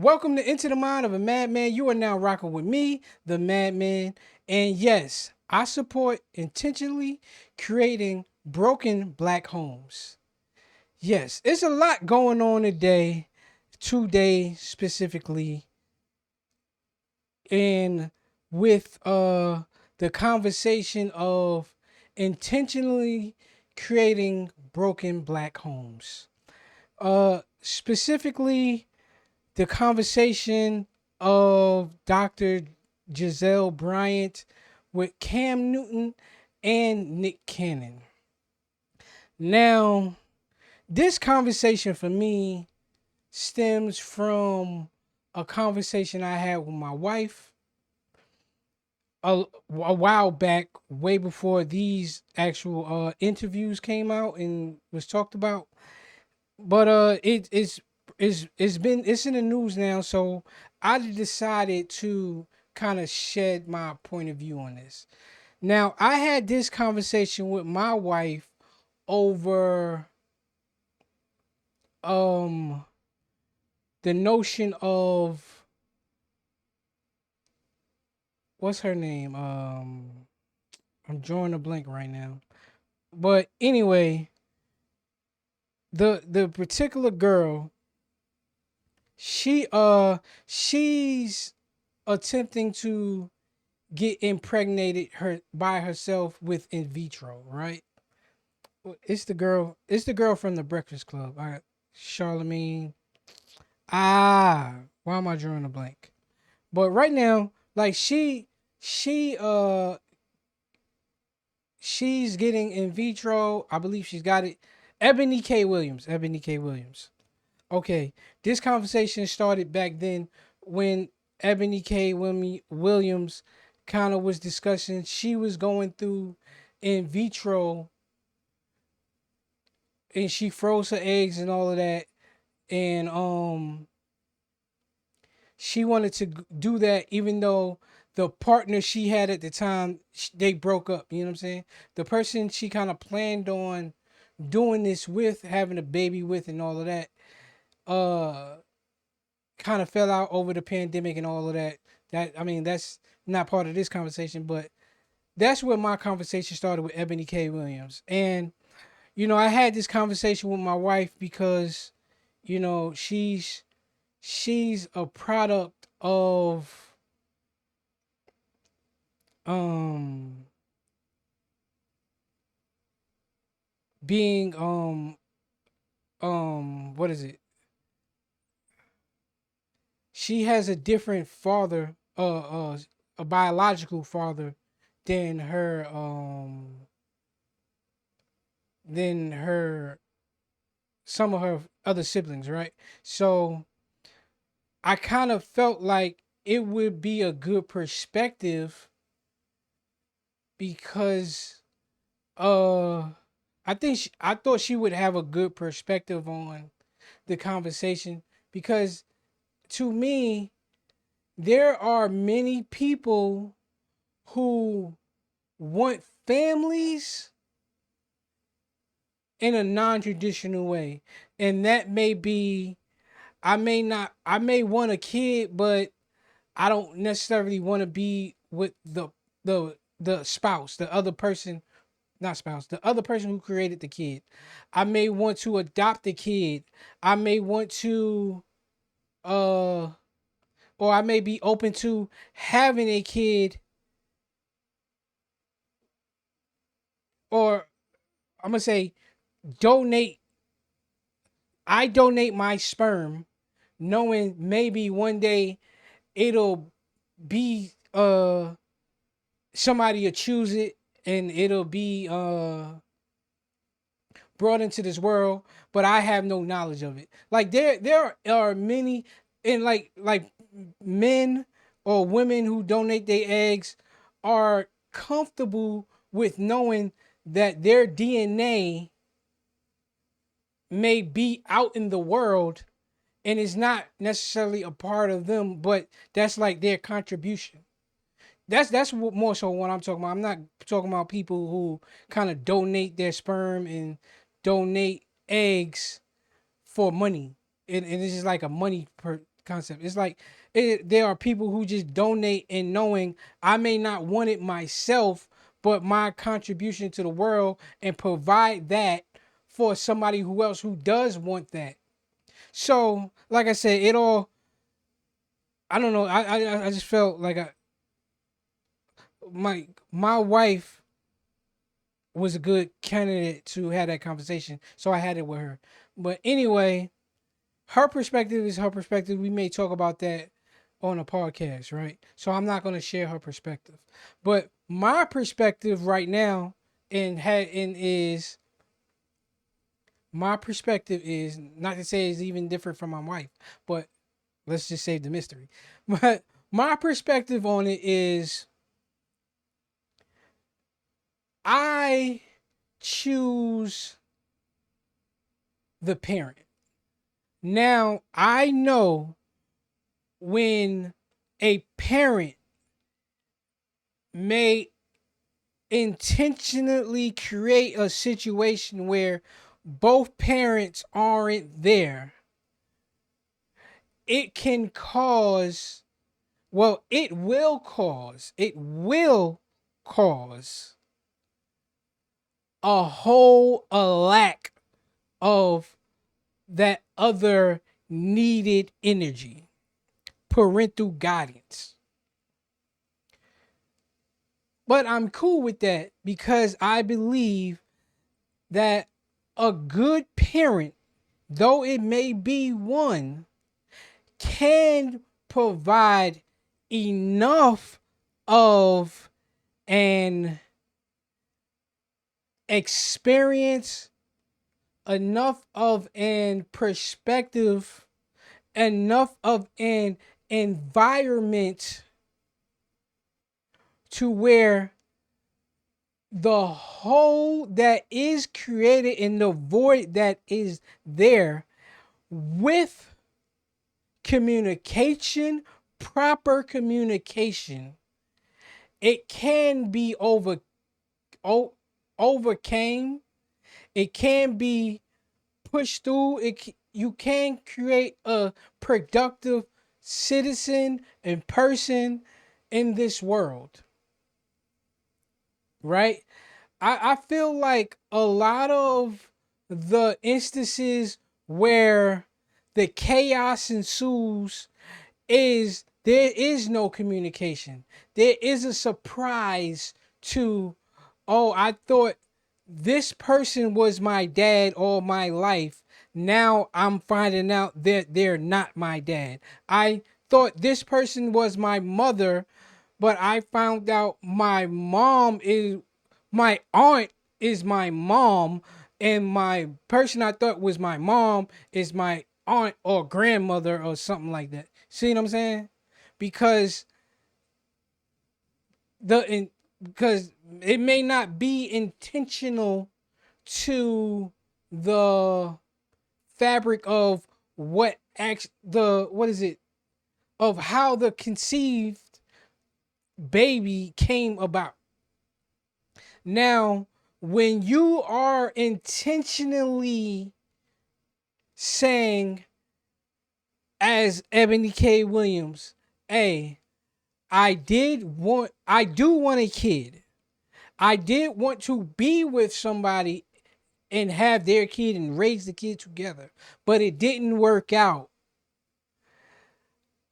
Welcome to Into the Mind of a Madman. You are now rocking with me, the Madman. And yes, I support intentionally creating broken black homes. Yes, it's a lot going on today specifically, and with the conversation of intentionally creating broken black homes. Specifically the conversation of Dr. Giselle Bryant with Cam Newton and Nick Cannon. Now, this conversation for me stems from a conversation I had with my wife a while back, way before these actual interviews came out and was talked about. But it's in the news now, so I decided to kind of shed my point of view on this. Now, I had this conversation with my wife over um the notion of what's her name? I'm drawing a blank right now. But anyway, the particular girl, she's attempting to get impregnated her by herself with in vitro, right? It's the girl from the Breakfast Club. All right, Charlemagne. Why am I drawing a blank? But right now, like she she's getting in vitro. I believe she's got it. Ebony K. Williams. Ebony K. Williams. Okay, this conversation started back then when Ebony K. Williams kind of was discussing. She was going through in vitro and she froze her eggs and all of that, and she wanted to do that even though the partner she had at the time, they broke up. You know what I'm saying? The person she kind of planned on doing this with, having a baby with, and all of that, uh, kind of fell out over the pandemic and all of that. That, I mean, that's not part of this conversation, but that's where my conversation started with Ebony K. Williams. And I had this conversation with my wife because she's a product of um being what is it? She has a different father, a biological father than her some of her other siblings, right? So I kind of felt like it would be a good perspective because uh I thought she would have a good perspective on the conversation because to me there are many people who want families in a non-traditional way, and that may be I may want a kid, but I don't necessarily want to be with the spouse, the other person, not spouse, the other person who created the kid. I may want to adopt a kid. I may want to uh or I may be open to having a kid, or I'm gonna say donate I donate my sperm knowing maybe one day it'll be somebody will choose it and it'll be brought into this world, but I have no knowledge of it. Like there are many, and like men or women who donate their eggs are comfortable with knowing that their DNA may be out in the world and is not necessarily a part of them, but that's like their contribution. That's more so what I'm talking about. I'm not talking about people who kind of donate their sperm and donate eggs for money. And it's just like a money concept. It's like there are people who just donate and knowing I may not want it myself, but my contribution to the world and provide that for somebody who else who does want that. So, like I said, it all. I don't know. I just felt like my wife was a good candidate to have that conversation, so I had it with her. But anyway, her perspective is her perspective. We may talk about that on a podcast, right? So I'm not going to share her perspective, but my perspective right now and is my perspective is not to say it's even different from my wife, but let's just save the mystery. But my perspective on it is I choose the parent. Now, I know when a parent may intentionally create a situation where both parents aren't there, it can cause, well, it will cause a lack of that other needed energy, parental guidance. But I'm cool with that because I believe that a good parent, though it may be one, can provide enough of an experience, enough of an perspective, enough of an environment to where the hole that is created in the void that is there with communication, proper communication, it can be overcame. It can be pushed through. You can create a productive citizen and person in this world, right? I feel like a lot of the instances where the chaos ensues is there is no communication. There is a surprise to, oh, I thought this person was my dad all my life. Now I'm finding out that they're not my dad. I thought this person was my mother, but I found out my aunt is my mom, and my person I thought was my mom is my aunt or grandmother or something like that. See what I'm saying? Because because it may not be intentional to the fabric of what is it, of how the conceived baby came about. Now, when you are intentionally saying, as Ebony K. Williams, hey, I do want a kid. I did want to be with somebody and have their kid and raise the kid together, but it didn't work out.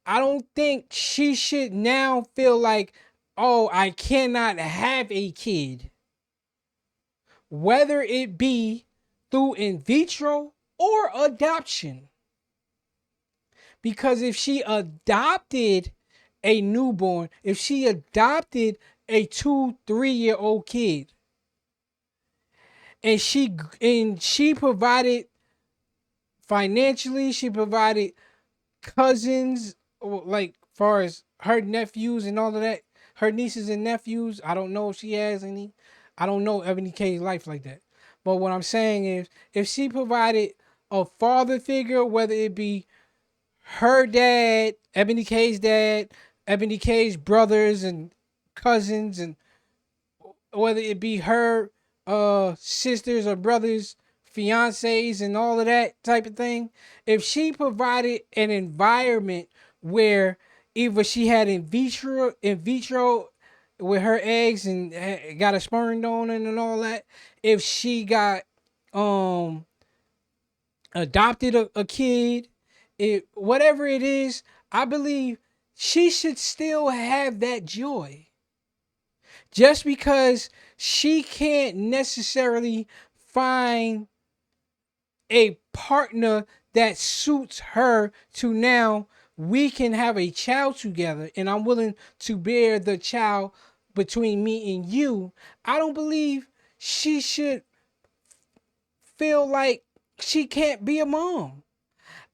I don't think she should now feel like, oh, I cannot have a kid, whether it be through in vitro or adoption. Because if she adopted a newborn, if she adopted a 2-3 year old kid, and she provided financially, she provided cousins, like far as her nephews and all of that, her nieces and nephews. I don't know if she has any. I don't know Ebony K's life like that. But what I'm saying is, if she provided a father figure, whether it be her dad, Ebony K's dad, Ebony K's brothers and cousins, and whether it be her sisters or brothers fiancés and all of that type of thing, if she provided an environment where either she had in vitro with her eggs and got a sperm donor and all that, if she got um adopted a kid, it whatever it is, I believe she should still have that joy. Just because she can't necessarily find a partner that suits her to now we can have a child together and I'm willing to bear the child between me and you, I don't believe she should feel like she can't be a mom.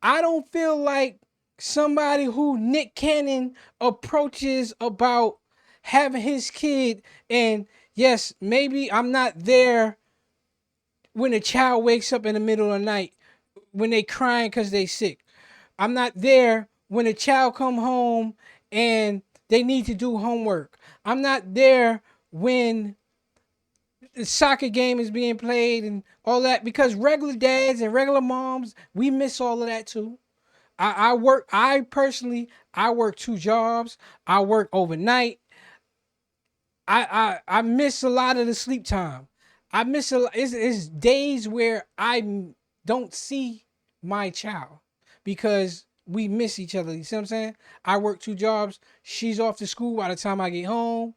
I don't feel like somebody who Nick Cannon approaches about having his kid, and yes, maybe I'm not there when a child wakes up in the middle of the night when they crying because they sick. I'm not there when a child come home and they need to do homework. I'm not there when the soccer game is being played and all that, because regular dads and regular moms, we miss all of that too. I work two jobs. I work overnight. I miss a lot of the sleep time. I miss a lot. It's days where don't see my child because we miss each other. You see what I'm saying? I work two jobs. She's off to school by the time I get home.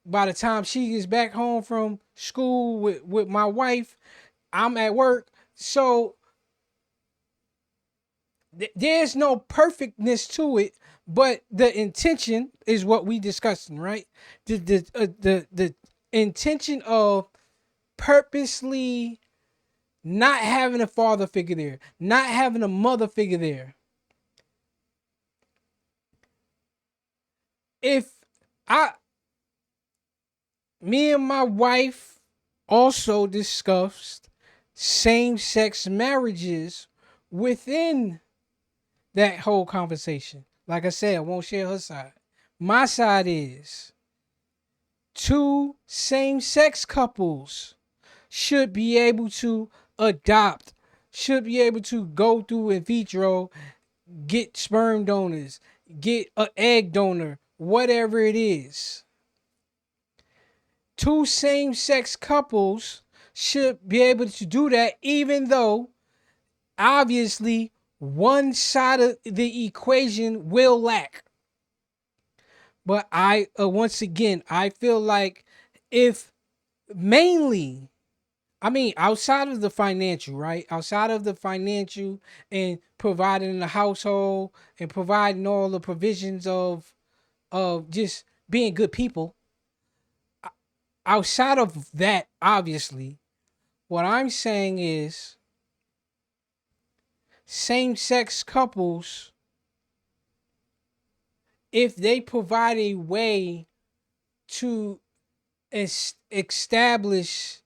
By the time she gets back home from school with my wife, I'm at work. So there's no perfectness to it, but the intention is what we discussing, right? The intention of purposely not having a father figure there, not having a mother figure there. If I Me and my wife also discussed same-sex marriages within that whole conversation. Like I said, I won't share her side. My side is two same-sex couples should be able to adopt, should be able to go through in vitro, get sperm donors, get an egg donor, whatever it is. Two same-sex couples should be able to do that, even though obviously one side of the equation will lack. But once again, I feel like if mainly, I mean, outside of the financial, right? Outside of the financial and providing the household and providing all the provisions of just being good people, outside of that, obviously, what I'm saying is same-sex couples, if they provide a way to establish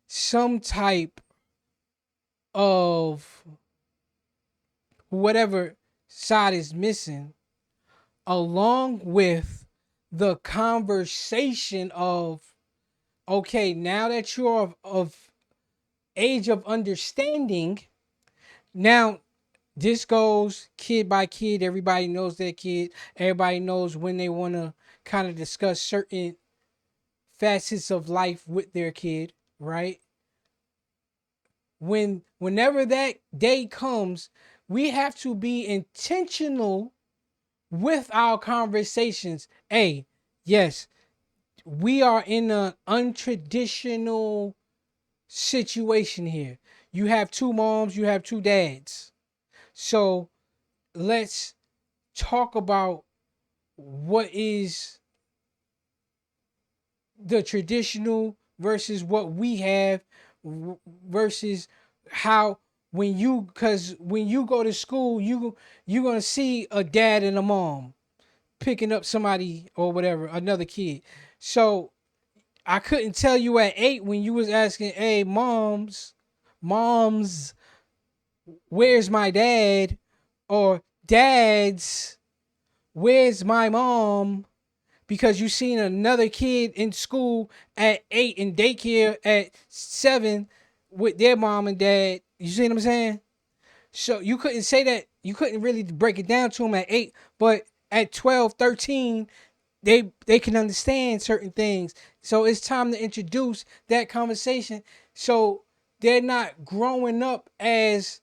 some type of whatever side is missing, along with the conversation of, okay, now that you're of age of understanding, now this goes kid by kid. Everybody knows their kid. Everybody knows when they want to kind of discuss certain facets of life with their kid, right? Whenever that day comes, we have to be intentional with our conversations. Hey, yes, we are in an untraditional situation here. You have two moms, you have two dads. So let's talk about what is the traditional versus what we have versus how when you go to school you're gonna see a dad and a mom picking up somebody or whatever, another kid. So I couldn't tell you at 8 when you was asking, hey, moms, where's my dad? Or dads, where's my mom? Because you seen another kid in school at 8 and daycare at 7. with their mom and dad. You see what I'm saying? So you couldn't say that, you couldn't really break it down to them at 8, but at 12, 13, they can understand certain things. So it's time to introduce that conversation, so they're not growing up as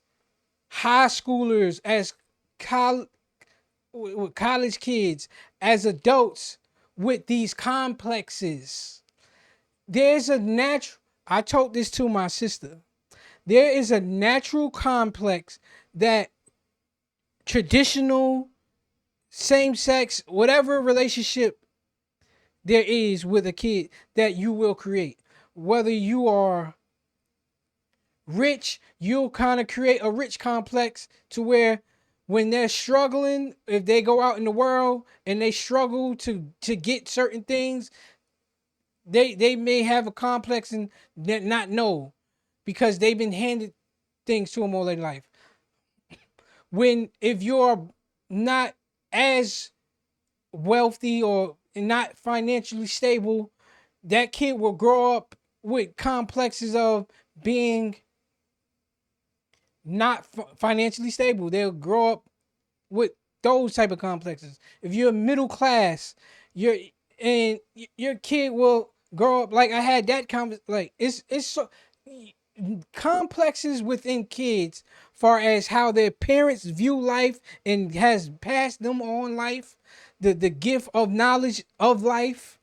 high schoolers, as col- with college kids, as adults with these complexes. There's a natural, I told this to my sister. There is a natural complex that traditional, same sex, whatever relationship there is with a kid that you will create. Whether you are rich, you'll kind of create a rich complex to where when they're struggling, if they go out in the world and they struggle to get certain things, they may have a complex and not know, because they've been handed things to them all their life. When if you're not as wealthy or not financially stable, that kid will grow up with complexes of being not financially stable. They'll grow up with those type of complexes. If you're middle class, you're and your kid will grow up like I had that like it's so complexes within kids, far as how their parents view life and has passed them on life, the gift of knowledge of life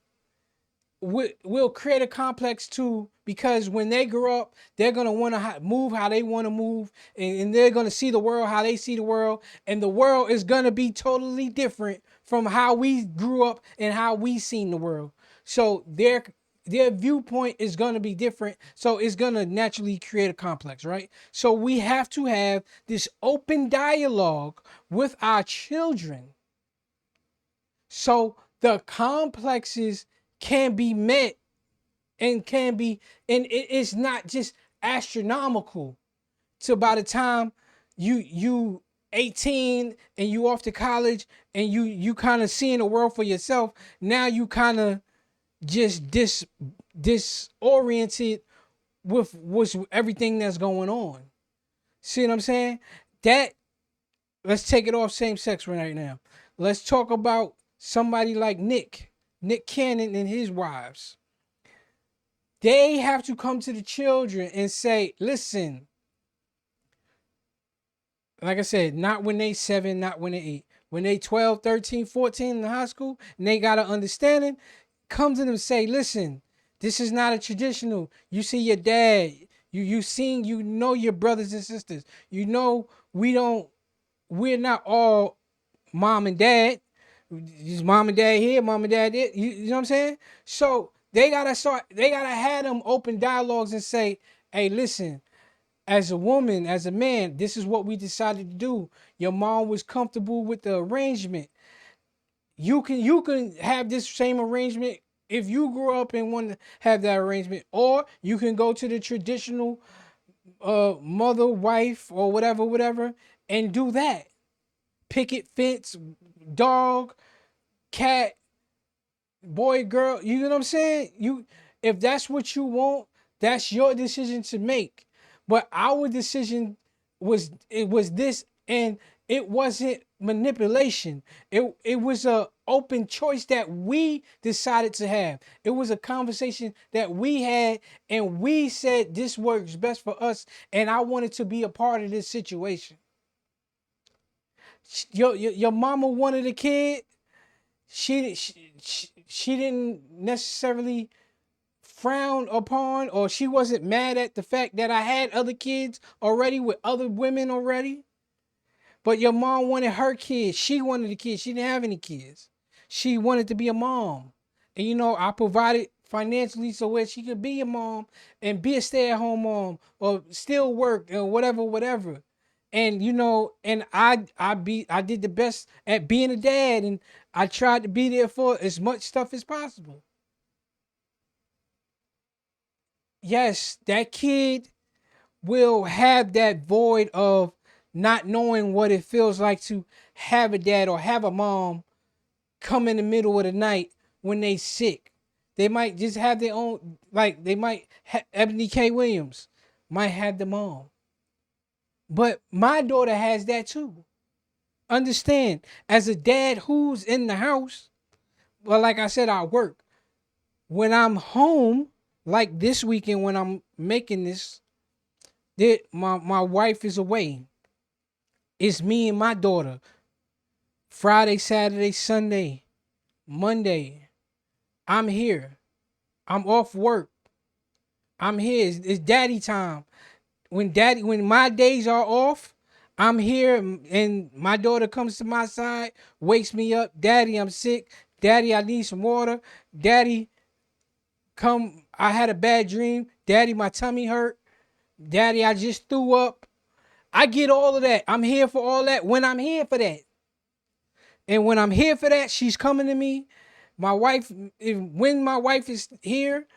will create a complex too, because when they grow up they're going to want to move how they want to move, and they're going to see the world how they see the world, and the world is going to be totally different from how we grew up and how we seen the world. So their viewpoint is going to be different, so it's going to naturally create a complex, right? So we have to have this open dialogue with our children, so the complexes can be met, and can be, and it is not just astronomical. So by the time you 18 and you off to college and you kind of seeing the world for yourself, now you kind of just disoriented with what's everything that's going on. See what I'm saying? That, let's take it off same sex right now. Let's talk about somebody like Nick Cannon and his wives. They have to come to the children and say, listen, like I said, not when they 7, not when they 8. When they 12, 13, 14 in high school, and they got an understanding, come to them and say, listen, this is not a traditional. You see your dad, you seen, you know your brothers and sisters. You know we're not all mom and dad. Just mom and dad here, mom and dad there. You know what I'm saying? So they gotta have them open dialogues and say, hey, listen, as a woman, as a man, this is what we decided to do. Your mom was comfortable with the arrangement. You can have this same arrangement if you grew up and want to have that arrangement, or you can go to the traditional mother, wife, or whatever, and do that. Picket fence, dog, cat, boy, girl. You know what I'm saying? If that's what you want, that's your decision to make. But our decision was this, and it wasn't manipulation. It was a open choice that we decided to have. It was a conversation that we had, and we said this works best for us, and I wanted to be a part of this situation. Your mama wanted a kid. She didn't necessarily frown upon, or she wasn't mad at the fact that I had other kids already with other women already. But your mom wanted her kids. She wanted a kid. She didn't have any kids. She wanted to be a mom. And I provided financially so where she could be a mom and be a stay-at-home mom or still work or whatever. And and I did the best at being a dad, and I tried to be there for as much stuff as possible. Yes, that kid will have that void of not knowing what it feels like to have a dad or have a mom come in the middle of the night when they sick. They might just have their own, like they might Ebony K. Williams. might have the mom. But my daughter has that too. Understand, as a dad who's in the house, well, like I said, I work. When I'm home, like this weekend when I'm making this, my wife is away. It's me and my daughter. Friday, Saturday, Sunday, Monday, I'm here. I'm off work. I'm here. It's daddy time. When my days are off, I'm here and my daughter comes to my side, wakes me up. Daddy, I'm sick. Daddy, I need some water. Daddy, come. I had a bad dream. Daddy, my tummy hurt. Daddy, I just threw up. I get all of that. I'm here for all that when I'm here for that. And when I'm here for that, she's coming to me. My wife, when my wife is here,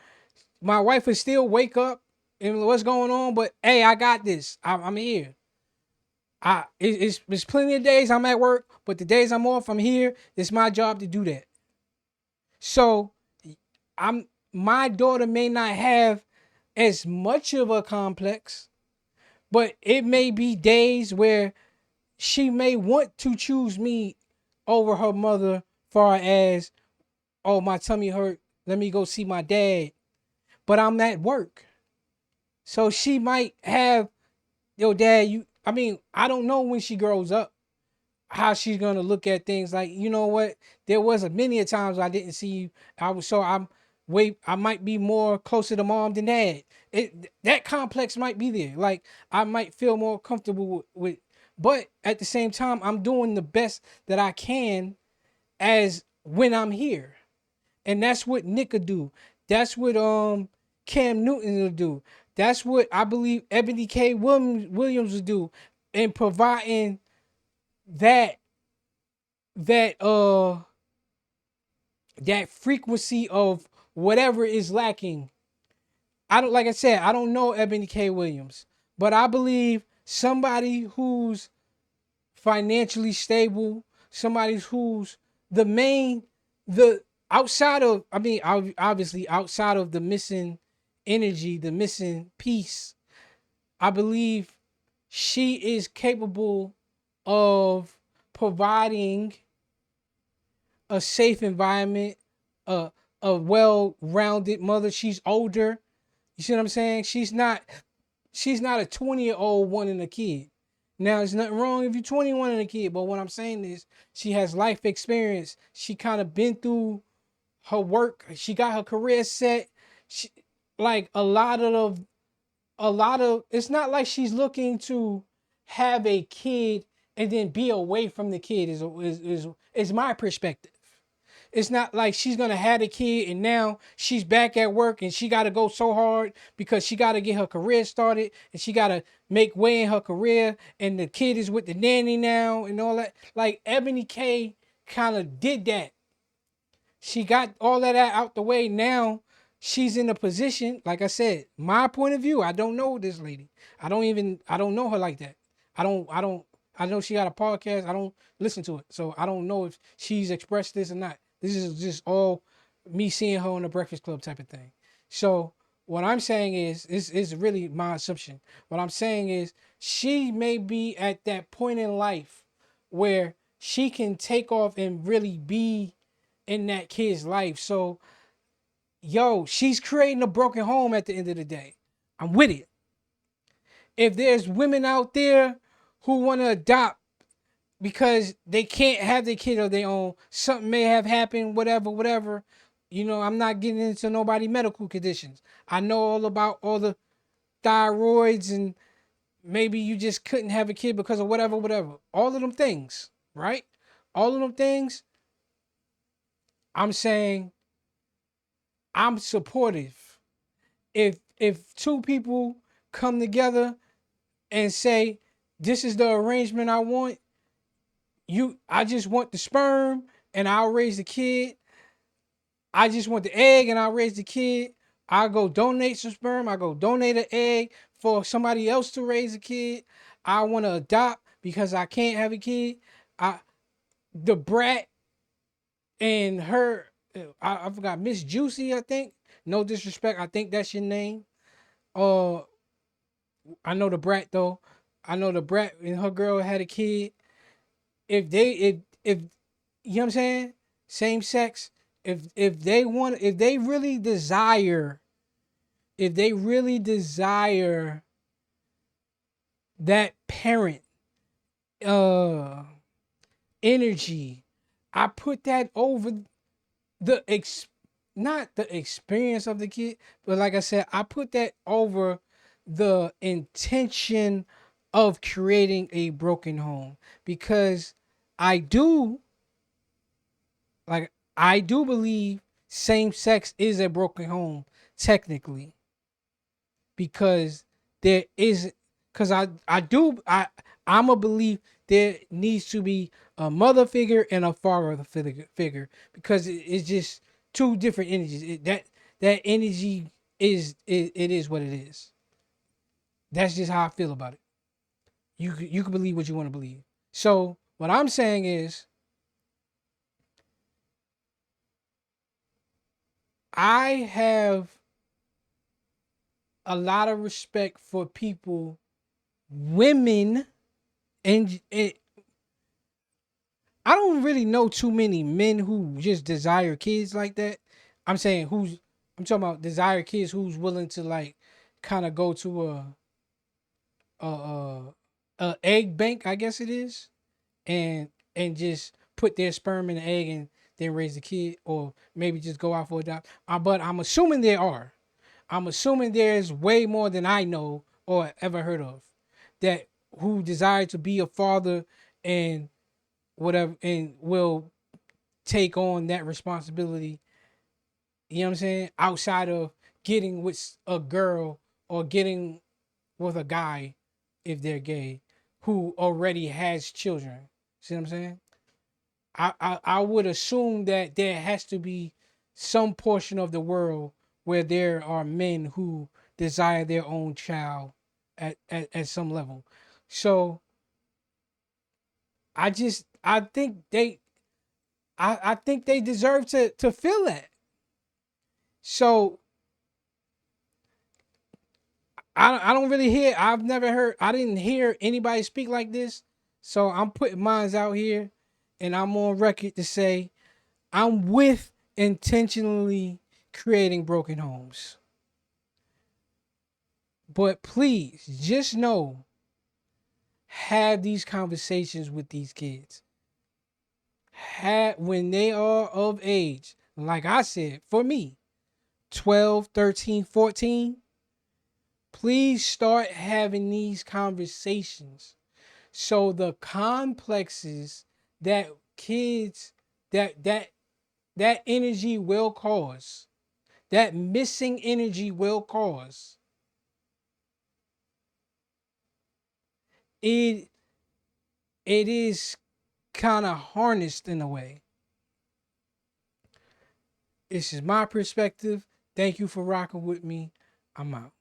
my wife will still wake up and what's going on. But hey, I got this. I'm here. It's plenty of days I'm at work, but the days I'm off, I'm here. It's my job to do that. So I'm my daughter may not have as much of a complex, but it may be days where she may want to choose me over her mother, far as, oh, my tummy hurt, let me go see my dad. But I'm at work. So she might have, yo, dad, I don't know when she grows up how she's gonna look at things. Like, you know what? There was a many a times I didn't see you. I might be more closer to mom than dad. That complex might be there. Like, I might feel more comfortable with, but at the same time, I'm doing the best that I can as when I'm here. And that's what Nick could do. That's what Cam Newton will do. That's what I believe Ebony K. Williams will do in providing that that uh that frequency of whatever is lacking. I don't, like I said, I don't know Ebony K. Williams, but I believe somebody who's financially stable, somebody who's the main the outside of, obviously outside of the missing energy, the missing piece, I believe she is capable of providing a safe environment, a well-rounded mother. She's older. You see what I'm saying? She's not a 20-year-old wanting a kid. Now, there's nothing wrong if you're 21 and a kid, but what I'm saying is she has life experience. She kind of been through her work. She got her career set. She, like a lot of it's not like she's looking to have a kid and then be away from the kid is my perspective. It's not like she's gonna have a kid and now she's back at work and she gotta go so hard because she gotta get her career started and she gotta make way in her career and the kid is with the nanny now and all that. Like Ebony K kind of did that. She got all of that out the way. Now she's in a position, like I said, my point of view. I don't know this lady. I don't know her like that. I know she got a podcast. I don't listen to it. So I don't know if she's expressed this or not. This is just all me seeing her on the Breakfast Club type of thing. So what I'm saying is really my assumption. What I'm saying is she may be at that point in life where she can take off and really be in that kid's life. So, yo, she's creating a broken home at the end of the day. I'm with it. If there's women out there who want to adopt because they can't have their kid of their own, something may have happened, whatever. I'm not getting into nobody medical conditions. I know all about all the thyroids and maybe you just couldn't have a kid because of whatever. All of them things, right? All of them things, I'm saying I'm supportive. If two people come together and say, this is the arrangement I want, I just want the sperm and I'll raise the kid. I just want the egg and I'll raise the kid. I'll go donate some sperm. I go donate an egg for somebody else to raise a kid. I want to adopt because I can't have a kid. The brat and her, I forgot, Miss Juicy, I think. No disrespect, I think that's your name. Uh, I know the brat though. I know the brat and her girl had a kid. If you know what I'm saying, same sex. If they really desire, if they really desire that parent uh energy, I put that over the not the experience of the kid, but like I said, I put that over the intention of creating a broken home, because I do I do believe same sex is a broken home technically, because there is, because I'm a believe there needs to be a mother figure and a father figure, because it's just two different energies. That energy it is what it is. That's just how I feel about it. You can believe what you want to believe. So what I'm saying is, I have a lot of respect for people, women, and I don't really know too many men who just desire kids like that. I'm saying I'm talking about desire kids who's willing to like kind of go to a a egg bank, I guess it is, and just put their sperm in the egg and then raise the kid, or maybe just go out for a adopt. But I'm assuming there are. I'm assuming there's way more than I know or ever heard of, that who desire to be a father and whatever, and will take on that responsibility, you know what I'm saying, outside of getting with a girl or getting with a guy, if they're gay, who already has children. See what I'm saying? I would assume that there has to be some portion of the world where there are men who desire their own child at some level. So I think I think they deserve to feel that. So I don't really hear, I've never heard, I didn't hear anybody speak like this. So I'm putting mines out here, and I'm on record to say I'm with intentionally creating broken homes. But please just know, have these conversations with these kids. When they are of age, like I said, for me, 12, 13, 14, please start having these conversations. So the complexes that kids that energy will cause, that missing energy will cause, it it is kind of harnessed in a way. This is my perspective. Thank you for rocking with me. I'm out.